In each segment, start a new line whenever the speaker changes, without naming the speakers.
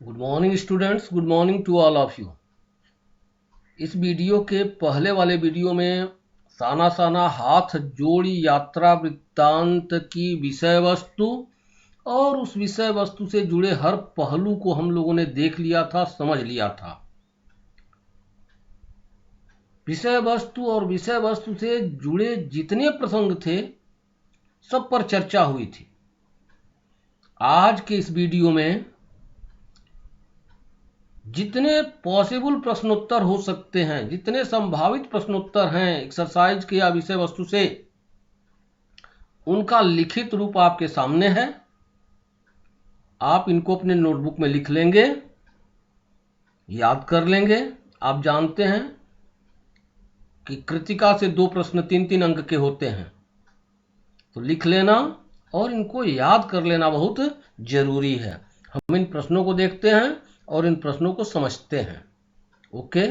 Good morning students, good morning to all of you. इस video के पहले वाले वीडियो में साना साना हाथ जोड़ी यात्रा वृत्तांत की विषय वस्तु और उस विषय वस्तु से जुड़े हर पहलू को हम लोगों ने देख लिया था, समझ लिया था। विषय वस्तु और विषय वस्तु से जुड़े जितने प्रसंग थे सब पर चर्चा हुई थी। आज के इस वीडियो में जितने पॉसिबल प्रश्नोत्तर हो सकते हैं, जितने संभावित प्रश्नोत्तर हैं एक्सरसाइज के या विषय वस्तु से, उनका लिखित रूप आपके सामने है। आप इनको अपने नोटबुक में लिख लेंगे, याद कर लेंगे। आप जानते हैं कि कृतिका से 2 प्रश्न 3-3 अंक के होते हैं, तो लिख लेना और इनको याद कर लेना बहुत जरूरी है। हम इन प्रश्नों को देखते हैं और इन प्रश्नों को समझते हैं। ओके,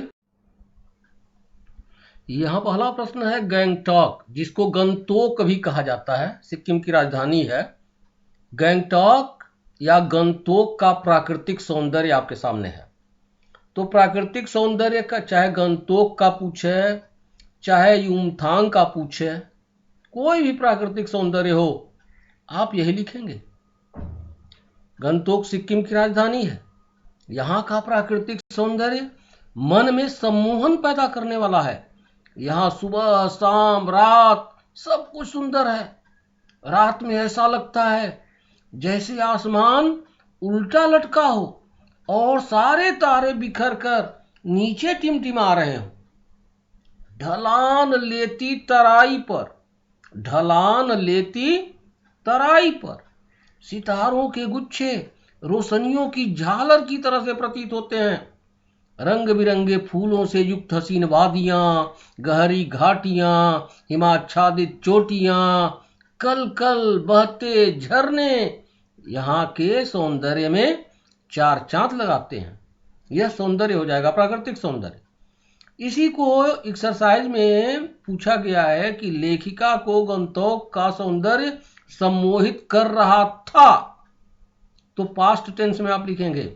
यहां पहला प्रश्न है गैंगटॉक, जिसको गंगटोक भी कहा जाता है, सिक्किम की राजधानी है। गैंगटॉक या गंगटोक का प्राकृतिक सौंदर्य आपके सामने है। तो प्राकृतिक सौंदर्य का चाहे गंगटोक का पूछे, चाहे युमथांग का पूछे, कोई भी प्राकृतिक सौंदर्य हो, आप यही लिखेंगे। गंगटोक सिक्किम की राजधानी है। यहाँ का प्राकृतिक सौंदर्य मन में सम्मोहन पैदा करने वाला है। यहाँ सुबह शाम रात सब कुछ सुंदर है। रात में ऐसा लगता है जैसे आसमान उल्टा लटका हो और सारे तारे बिखर कर नीचे टिमटिमा रहे हो। ढलान लेती तराई पर सितारों के गुच्छे रोशनियों की झालर की तरह से प्रतीत होते हैं। रंग बिरंगे फूलों से युक्त हसीन वादियां, गहरी घाटियां, हिमाच्छादित चोटियां, कल कल बहते झरने यहाँ के सौंदर्य में 4 चांद लगाते हैं। यह सौंदर्य हो जाएगा प्राकृतिक सौंदर्य। इसी को एक्सरसाइज में पूछा गया है कि लेखिका को गंगटोक का सौंदर्य सम्मोहित कर रहा था, तो पास्ट टेंस में आप लिखेंगे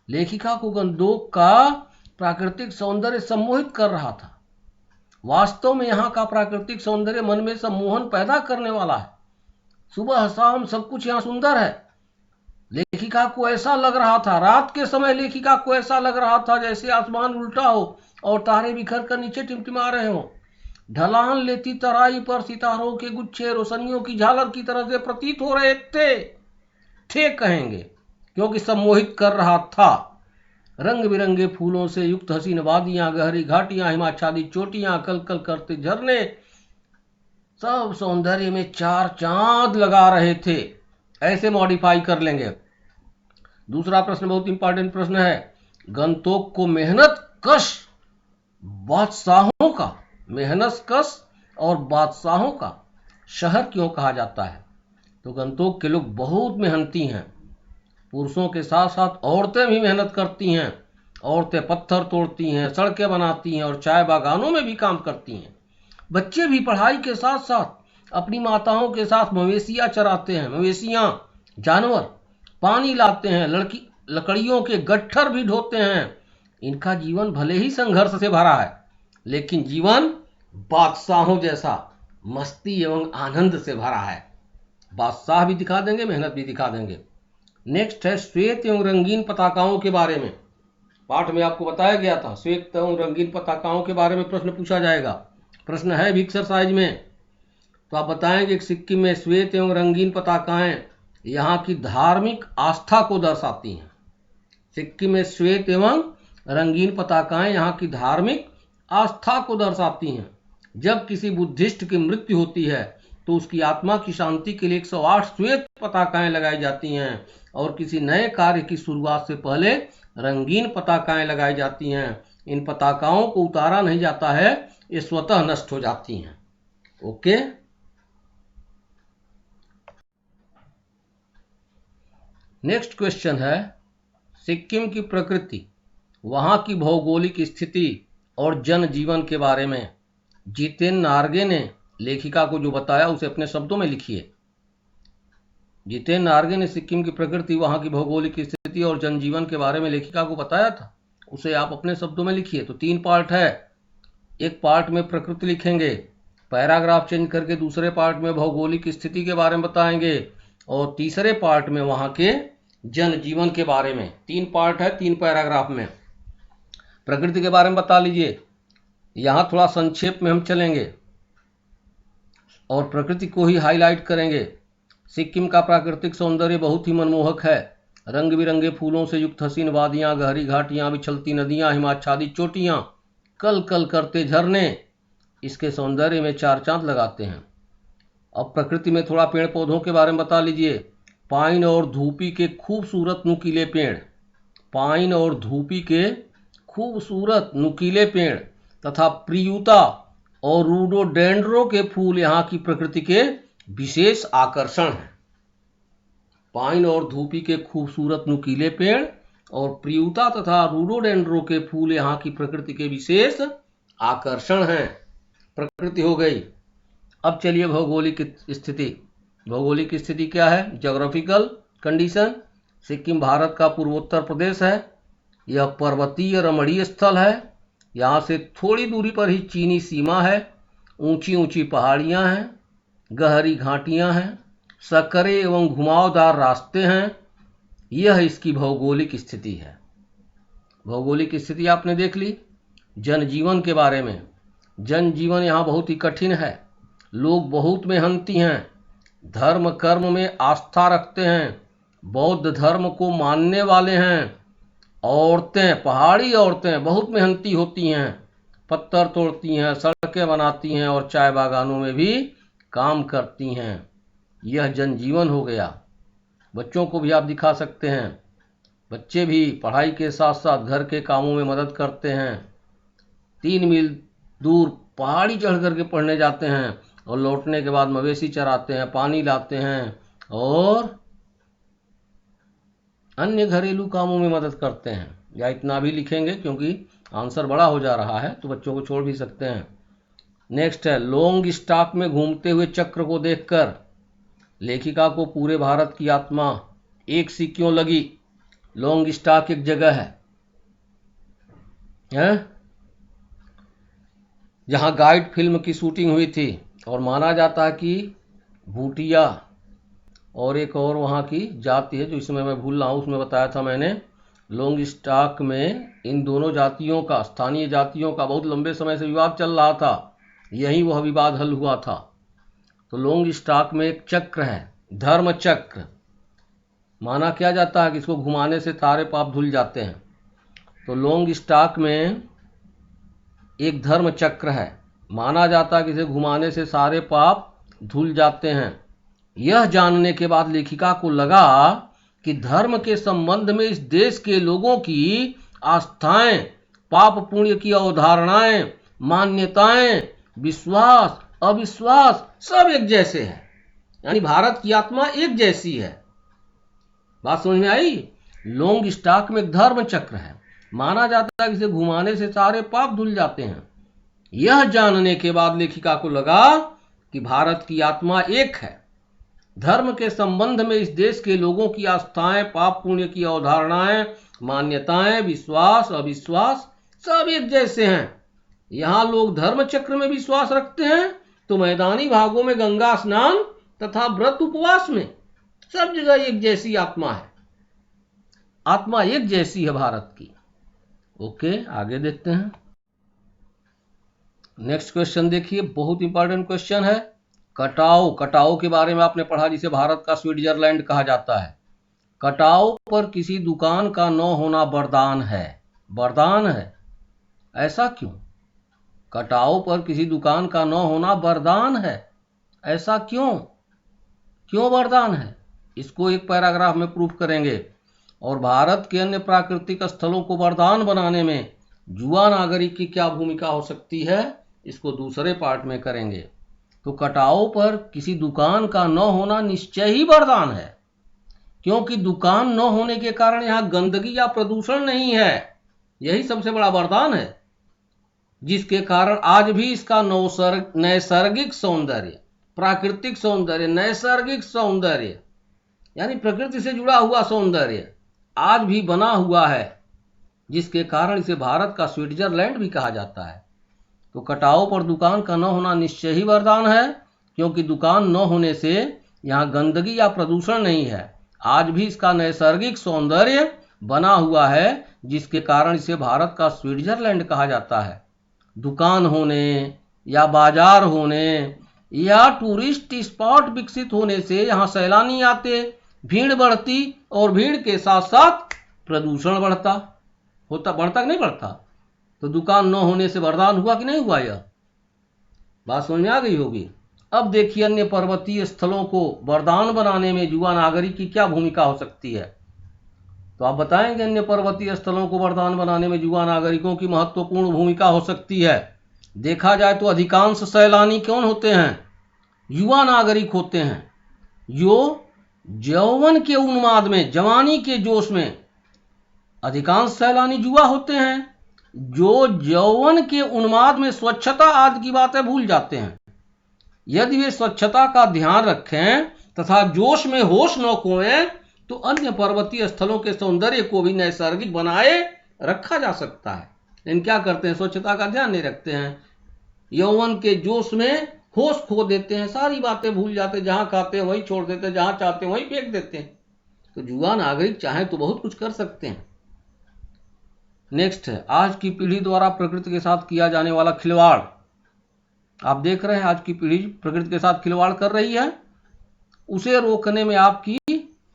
लेखिका को गंगटोक का प्राकृतिक सौंदर्य सम्मोहित कर रहा था। वास्तव में यहाँ का प्राकृतिक सौंदर्य मन में सम्मोहन पैदा करने वाला है। सुबह शाम सब कुछ यहाँ सुंदर है। लेखिका को ऐसा लग रहा था, रात के समय लेखिका को ऐसा लग रहा था जैसे आसमान उल्टा हो और तारे बिखर कर नीचे टिमटिमा रहे हो। ढलान लेती तराई पर सितारों के गुच्छे रोशनियों की झालर की तरह से प्रतीत हो रहे थे कहेंगे, क्योंकि सम्मोहित कर रहा था। रंग बिरंगे फूलों से युक्त हसीन वादियां, गहरी घाटियां, हिमाच्छादित चोटियां, कल कल करते झरने, सब सौंदर्य में 4 चांद लगा रहे थे। ऐसे मॉडिफाई कर लेंगे। दूसरा प्रश्न बहुत इंपॉर्टेंट प्रश्न है। गंगटोक को मेहनत कश और बादशाहों का शहर क्यों कहा जाता है? तो गंगटोक के लोग बहुत मेहनती हैं। पुरुषों के साथ साथ औरतें भी मेहनत करती हैं। औरतें पत्थर तोड़ती हैं, सड़कें बनाती हैं और चाय बागानों में भी काम करती हैं। बच्चे भी पढ़ाई के साथ साथ अपनी माताओं के साथ मवेशियां चराते हैं। मवेशियां जानवर पानी लाते हैं, लकड़ियों के गट्ठर भी ढोते हैं। इनका जीवन भले ही संघर्ष से भरा है, लेकिन जीवन बादशाहों जैसा मस्ती एवं आनंद से भरा है। बादशाह भी दिखा देंगे, मेहनत भी दिखा देंगे। नेक्स्ट है श्वेत एवं रंगीन पताकाओं के बारे में। पाठ में आपको बताया गया था श्वेत एवं रंगीन पताकाओं के बारे में प्रश्न पूछा जाएगा। प्रश्न है भी एक्सरसाइज में, तो आप बताएंगे कि सिक्किम में श्वेत एवं रंगीन पताकाएं यहाँ की धार्मिक आस्था को दर्शाती हैं। सिक्किम में श्वेत एवं रंगीन पताकाएं यहाँ की धार्मिक आस्था को दर्शाती हैं। जब किसी बुद्धिस्ट की मृत्यु होती है तो उसकी आत्मा की शांति के लिए 108 श्वेत पताकाएं लगाई जाती हैं और किसी नए कार्य की शुरुआत से पहले रंगीन पताकाएं लगाई जाती हैं। इन पताकाओं को उतारा नहीं जाता है, ये स्वतः नष्ट हो जाती हैं। ओके, नेक्स्ट क्वेश्चन है सिक्किम की प्रकृति, वहां की भौगोलिक स्थिति और जनजीवन के बारे में जितेन नार्गे ने लेखिका को जो बताया उसे अपने शब्दों में लिखिए। जितेन नार्गे ने सिक्किम की प्रकृति, वहां की भौगोलिक स्थिति स्थिति और जनजीवन के बारे में लेखिका को बताया था, उसे आप अपने शब्दों में लिखिए। तो 3 पार्ट है। एक पार्ट में प्रकृति लिखेंगे, पैराग्राफ चेंज करके दूसरे पार्ट में भौगोलिक स्थिति के बारे में बताएंगे, और तीसरे पार्ट में वहां के जनजीवन के बारे में। 3 पार्ट है, 3 पैराग्राफ में। प्रकृति के बारे में बता लीजिए। यहाँ थोड़ा संक्षेप में हम चलेंगे और प्रकृति को ही हाईलाइट करेंगे। सिक्किम का प्राकृतिक सौंदर्य बहुत ही मनमोहक है। रंग बिरंगे फूलों से युक्त हसीन वादियां, गहरी घाटियां, बिछलती नदियां, हिमाच्छादित चोटियां, कल कल करते झरने इसके सौंदर्य में 4 चांद लगाते हैं। अब प्रकृति में थोड़ा पेड़ पौधों के बारे में बता लीजिए। पाइन और धूपी के खूबसूरत नुकीले पेड़, पाइन और धूपी के खूबसूरत नुकीले पेड़ तथा प्रियुता और रूडोडेंड्रो के फूल यहाँ की प्रकृति के विशेष आकर्षण हैं। पाइन और धूपी के खूबसूरत नुकीले पेड़ और प्रियुता तथा रूडोडेंड्रो के फूल यहाँ की प्रकृति के विशेष आकर्षण हैं। प्रकृति हो गई। अब चलिए भौगोलिक स्थिति। भौगोलिक स्थिति क्या है? Geographical condition. सिक्किम भारत का पूर्वोत्तर प्रदेश है। यह पर्वतीय रमणीय स्थल है। यहाँ से थोड़ी दूरी पर ही चीनी सीमा है। ऊंची ऊंची पहाड़ियाँ हैं, गहरी घाटियाँ हैं, सकरे एवं घुमावदार रास्ते हैं। यह इसकी भौगोलिक स्थिति है। भौगोलिक स्थिति आपने देख ली। जनजीवन के बारे में, जनजीवन यहाँ बहुत ही कठिन है। लोग बहुत मेहनती हैं, धर्म कर्म में आस्था रखते हैं, बौद्ध धर्म को मानने वाले हैं। औरतें, पहाड़ी औरतें बहुत मेहनती होती हैं, पत्थर तोड़ती हैं, सड़कें बनाती हैं और चाय बागानों में भी काम करती हैं। यह जनजीवन हो गया। बच्चों को भी आप दिखा सकते हैं। बच्चे भी पढ़ाई के साथ साथ घर के कामों में मदद करते हैं। 3 मील दूर पहाड़ी चढ़ करके पढ़ने जाते हैं और लौटने के बाद मवेशी चराते हैं, पानी लाते हैं और अन्य घरेलू कामों में मदद करते हैं। या इतना भी लिखेंगे क्योंकि आंसर बड़ा हो जा रहा है, तो बच्चों को छोड़ भी सकते हैं। नेक्स्ट है, लॉन्ग स्टॉक में घूमते हुए चक्र को देखकर लेखिका को पूरे भारत की आत्मा एक सी क्यों लगी? लॉन्ग स्टॉक एक जगह है जहां गाइड फिल्म की शूटिंग हुई थी, और माना जाता है कि भूटिया और एक और वहाँ की जाति है जो इसमें मैं भूल रहा हूँ, उसमें बताया था मैंने। लॉन्ग स्टॉक में इन दोनों जातियों का, स्थानीय जातियों का बहुत लंबे समय से विवाद चल रहा था। यही वह विवाद हल हुआ था। तो लॉन्ग स्टॉक में एक चक्र है, धर्म चक्र। माना क्या जाता है कि इसको घुमाने से सारे पाप धुल जाते हैं। तो लॉन्ग स्टॉक में एक धर्म चक्र है। माना जाता है कि इसे घुमाने से सारे पाप धुल जाते हैं। यह जानने के बाद लेखिका को लगा कि धर्म के संबंध में इस देश के लोगों की आस्थाएं, पाप पुण्य की अवधारणाएं, मान्यताएं, विश्वास, अविश्वास सब एक जैसे हैं। यानी भारत की आत्मा एक जैसी है। बात समझ में आई? लॉन्ग स्टॉक में एक धर्म चक्र है। माना जाता है कि इसे घुमाने से सारे पाप धुल जाते हैं। यह जानने के बाद लेखिका को लगा कि भारत की आत्मा एक है। धर्म के संबंध में इस देश के लोगों की आस्थाएं, पाप पुण्य की अवधारणाएं, मान्यताएं, विश्वास, अविश्वास सब एक जैसे हैं। यहाँ लोग धर्म चक्र में विश्वास रखते हैं तो मैदानी भागों में गंगा स्नान तथा व्रत उपवास में सब जगह एक जैसी आत्मा है। आत्मा एक जैसी है भारत की। ओके, आगे देखते हैं। नेक्स्ट क्वेश्चन देखिए, बहुत इंपॉर्टेंट क्वेश्चन है। कटाव। कटाव के बारे में आपने पढ़ा, जिसे भारत का स्विट्जरलैंड कहा जाता है। कटाव पर किसी दुकान का न होना वरदान है। वरदान है, ऐसा क्यों? कटाव पर किसी दुकान का न होना वरदान है, ऐसा क्यों? क्यों वरदान है? इसको एक पैराग्राफ में प्रूफ करेंगे। और भारत के अन्य प्राकृतिक स्थलों को वरदान बनाने में युवा नागरिक की क्या भूमिका हो सकती है, इसको दूसरे पार्ट में करेंगे। तो कटाव पर किसी दुकान का न होना निश्चय ही वरदान है, क्योंकि दुकान न होने के कारण यहाँ गंदगी या प्रदूषण नहीं है। यही सबसे बड़ा वरदान है, जिसके कारण आज भी इसका नैसर्गिक सौंदर्य, प्राकृतिक सौंदर्य, नैसर्गिक सौंदर्य यानी प्रकृति से जुड़ा हुआ सौंदर्य आज भी बना हुआ है, जिसके कारण इसे भारत का स्विट्जरलैंड भी कहा जाता है। तो कटाव पर दुकान का न होना निश्चय ही वरदान है, क्योंकि दुकान न होने से यहाँ गंदगी या प्रदूषण नहीं है। आज भी इसका नैसर्गिक सौंदर्य बना हुआ है, जिसके कारण इसे भारत का स्विट्जरलैंड कहा जाता है। दुकान होने या बाजार होने या टूरिस्ट स्पॉट विकसित होने से यहाँ सैलानी आते, भीड़ बढ़ती और भीड़ के साथ साथ प्रदूषण बढ़ता कि नहीं बढ़ता? तो दुकान न होने से वरदान हुआ कि नहीं हुआ? यह बात समझ में आ गई होगी। अब देखिए अन्य पर्वतीय स्थलों को वरदान बनाने में युवा नागरिक की क्या भूमिका हो सकती है। तो आप बताएंगे अन्य पर्वतीय स्थलों को वरदान बनाने में युवा नागरिकों की महत्वपूर्ण भूमिका हो सकती है। देखा जाए तो अधिकांश सैलानी कौन होते हैं? युवा नागरिक होते हैं, जो यौवन के उन्माद में, जवानी के जोश में, अधिकांश सैलानी युवा होते हैं जो यौवन के उन्माद में स्वच्छता आदि की बातें भूल जाते हैं। यदि वे स्वच्छता का ध्यान रखें तथा जोश में होश न खोएं तो अन्य पर्वतीय स्थलों के सौंदर्य को भी नैसर्गिक बनाए रखा जा सकता है। लेकिन क्या करते हैं? स्वच्छता का ध्यान नहीं रखते हैं, यौवन के जोश में होश खो देते हैं, सारी बातें भूल जाते हैं, जहां खाते हैं वहीं छोड़ देते हैं, जहां चाहते हैं वहीं फेंक देते हैं। तो युवा नागरिक चाहे तो बहुत कुछ कर सकते हैं। नेक्स्ट है, आज की पीढ़ी द्वारा प्रकृति के साथ किया जाने वाला खिलवाड़। आप देख रहे हैं आज की पीढ़ी प्रकृति के साथ खिलवाड़ कर रही है, उसे रोकने में आपकी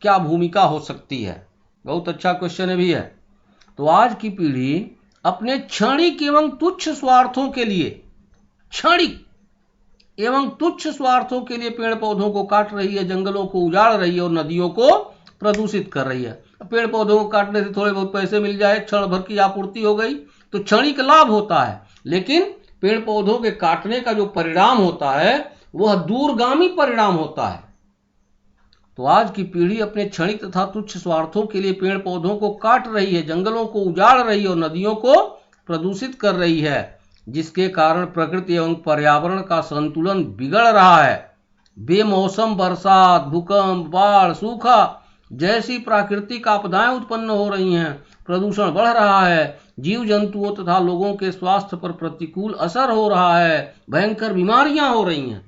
क्या भूमिका हो सकती है? बहुत अच्छा क्वेश्चन है भी है। तो आज की पीढ़ी अपने क्षणिक एवं तुच्छ स्वार्थों के लिए, क्षणिक एवं तुच्छ स्वार्थों के लिए पेड़ पौधों को काट रही है, जंगलों को उजाड़ रही है और नदियों को प्रदूषित कर रही है। पेड़ पौधों को काटने से थोड़े बहुत पैसे मिल जाए, क्षण भर की आपूर्ति हो गई, तो क्षणिक लाभ होता है। लेकिन पेड़ पौधों के काटने का जो परिणाम होता है वह दूरगामी परिणाम होता है। तो आज की पीढ़ी अपने क्षणिक तथा तुच्छ स्वार्थों के लिए पेड़ पौधों को काट रही है, जंगलों को उजाड़ रही है और नदियों को प्रदूषित कर रही है, जिसके कारण प्रकृति एवं पर्यावरण का संतुलन बिगड़ रहा है। बेमौसम वर्षा, भूकंप, बाढ़, सूखा जैसी प्राकृतिक आपदाएं उत्पन्न हो रही हैं, प्रदूषण बढ़ रहा है, जीव जंतुओं तथा लोगों के स्वास्थ्य पर प्रतिकूल असर हो रहा है, भयंकर बीमारियां हो रही हैं।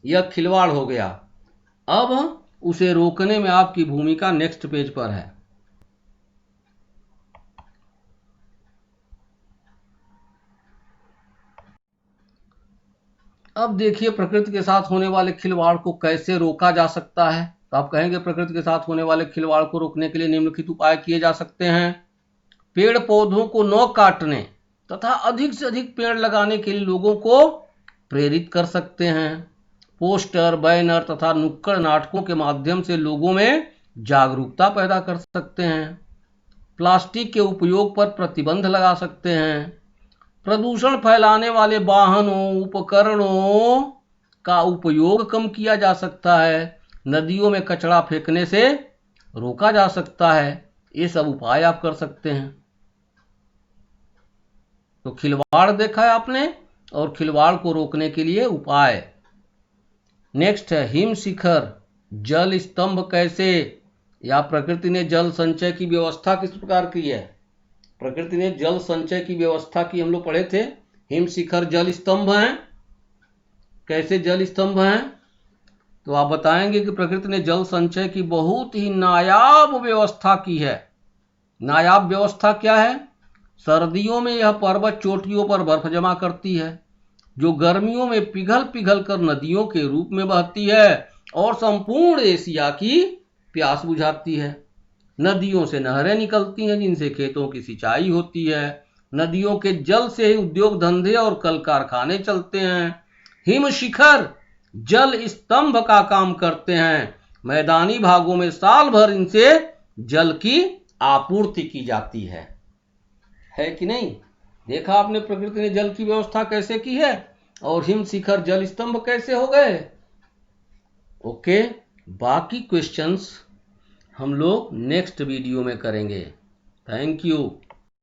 यह खिलवाड़ हो गया। अब उसे रोकने में आपकी भूमिका नेक्स्ट पेज पर है। अब देखिए प्रकृति के साथ होने वाले खिलवाड़ को कैसे रोका जा सकता है। तो आप कहेंगे प्रकृति के साथ होने वाले खिलवाड़ को रोकने के लिए निम्नलिखित उपाय किए जा सकते हैं। पेड़ पौधों को न काटने तथा अधिक से अधिक पेड़ लगाने के लिए लोगों को प्रेरित कर सकते हैं। पोस्टर, बैनर तथा नुक्कड़ नाटकों के माध्यम से लोगों में जागरूकता पैदा कर सकते हैं। प्लास्टिक के उपयोग पर प्रतिबंध लगा सकते हैं। प्रदूषण फैलाने वाले वाहनों, उपकरणों का उपयोग कम किया जा सकता है। नदियों में कचरा फेंकने से रोका जा सकता है। ये सब उपाय आप कर सकते हैं। तो खिलवाड़ देखा है आपने, और खिलवाड़ को रोकने के लिए उपाय। नेक्स्ट है हिम शिखर जल स्तंभ कैसे, या प्रकृति ने जल संचय की व्यवस्था किस प्रकार की है। प्रकृति ने जल संचय की व्यवस्था की, हम लोग पढ़े थे। हिम शिखर जल स्तंभ हैं। कैसे जल स्तंभ हैं? तो आप बताएंगे कि प्रकृति ने जल संचय की बहुत ही नायाब व्यवस्था की है। नायाब व्यवस्था क्या है? सर्दियों में यह पर्वत चोटियों पर बर्फ जमा करती है, जो गर्मियों में पिघल पिघल कर नदियों के रूप में बहती है और संपूर्ण एशिया की प्यास बुझाती है। नदियों से नहरें निकलती हैं, जिनसे खेतों की सिंचाई होती है। नदियों के जल से ही उद्योग धंधे और कल कारखाने चलते हैं। हिम शिखर जल स्तंभ का काम करते हैं। मैदानी भागों में साल भर इनसे जल की आपूर्ति की जाती है कि नहीं? देखा आपने प्रकृति ने जल की व्यवस्था कैसे की है, और हिम शिखर जल स्तंभ कैसे हो गए। ओके, बाकी क्वेश्चंस हम लोग नेक्स्ट वीडियो में करेंगे। Thank you.